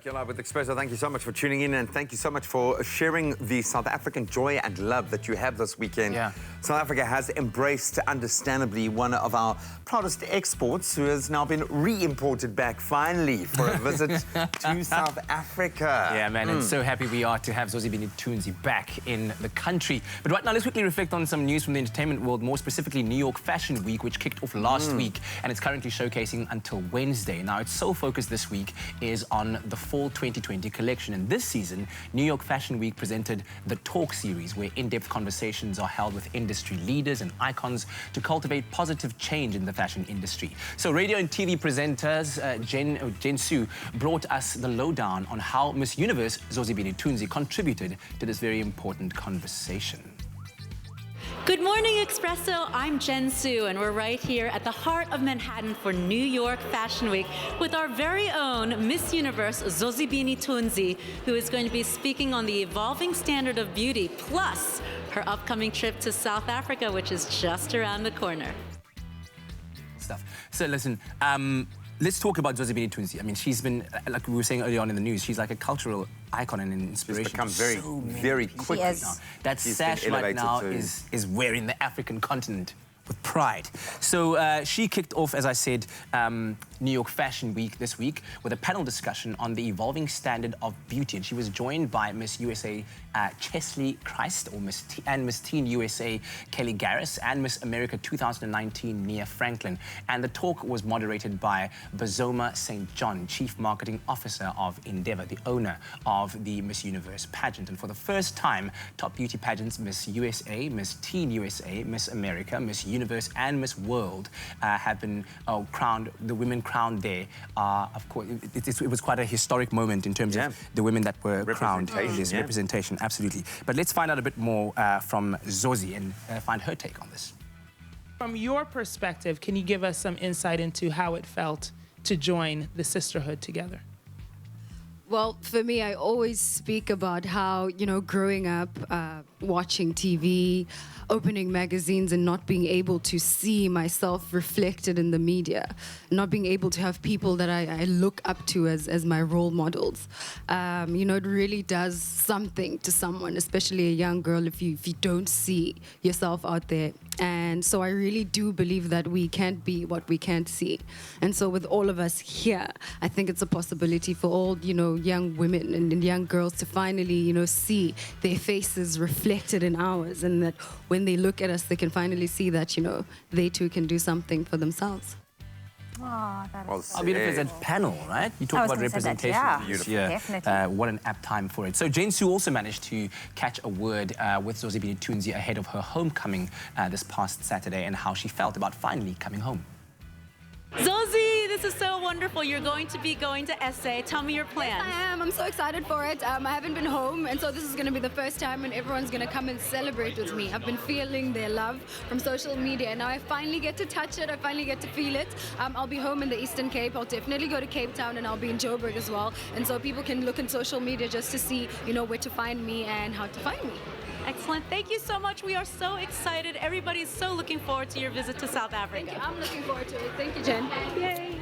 You're live with Expresso. Thank you so much for tuning in, and thank you so much for sharing the South African joy and love that you have this weekend. Yeah. South Africa has embraced, understandably, one of our proudest exports, who has now been re-imported back, finally, for a visit to South Africa. Yeah, man, and so happy we are to have Zozibini Tunzi back in the country. But right now, let's quickly reflect on some news from the entertainment world, more specifically New York Fashion Week, which kicked off last week, and it's currently showcasing until Wednesday. Now, its sole focus this week is on the Fall 2020 collection. And this season, New York Fashion Week presented the Talk series, where in-depth conversations are held with industry leaders and icons to cultivate positive change in the fashion industry. So radio and TV presenters Jen Su brought us the lowdown on how Miss Universe Zozibini Tunzi contributed to this very important conversation. Good morning, Expresso. I'm Jen Su, and we're right here at the heart of Manhattan for New York Fashion Week with our very own Miss Universe, Zozibini Tunzi, who is going to be speaking on the evolving standard of beauty, plus her upcoming trip to South Africa, which is just around the corner. So listen, let's talk about Zozibini Tunzi. I mean, she's been, like we were saying earlier on in the news, she's like a cultural icon and an inspiration. She's become very, very quick now. That sash right now is wearing the African continent with pride. So she kicked off, as I said, New York Fashion Week this week with a panel discussion on the evolving standard of beauty. And she was joined by Miss USA Chesley Christ, or Miss Teen USA Kelly Garris, and Miss America 2019 Nia Franklin. And the talk was moderated by Bazoma St. John, Chief Marketing Officer of Endeavor, the owner of the Miss Universe pageant. And for the first time, top beauty pageants Miss USA, Miss Teen USA, Miss America, Miss Universe, and Miss World have been crowned. The women crowned there. Of course, it was quite a historic moment in terms of the women that were crowned in this representation. Absolutely. But let's find out a bit more from Zozi and find her take on this. From your perspective, can you give us some insight into how it felt to join the sisterhood together? Well, for me, I always speak about how, you know, growing up, watching TV, opening magazines and not being able to see myself reflected in the media, not being able to have people that I look up to as my role models. You know, it really does something to someone, especially a young girl, if you don't see yourself out there. And so I really do believe that we can't be what we can't see. And so with all of us here, I think it's a possibility for all, you know, young women and young girls to finally, you know, see their faces reflected in ours, and that when they look at us, they can finally see that, you know, they too can do something for themselves. Oh, that is How beautiful is that panel, right? You talk about representation. Definitely. What an apt time for it. So Jane Sue also managed to catch a word with Zozibini Tunzi ahead of her homecoming this past Saturday, and how she felt about finally coming home. Zozi, this is so wonderful. You're going to be going to SA. Tell me your plans. Yes, I am. I'm so excited for it. I haven't been home, and so this is going to be the first time when everyone's going to come and celebrate with me. I've been feeling their love from social media, and now I finally get to touch it. I finally get to feel it. I'll be home in the Eastern Cape. I'll definitely go to Cape Town, and I'll be in Joburg as well. And so people can look in social media just to see, you know, where to find me and how to find me. Excellent. Thank you so much. We are so excited. Everybody's so looking forward to your visit to South Africa. Thank you. I'm looking forward to it. Thank you, Jen. Yay.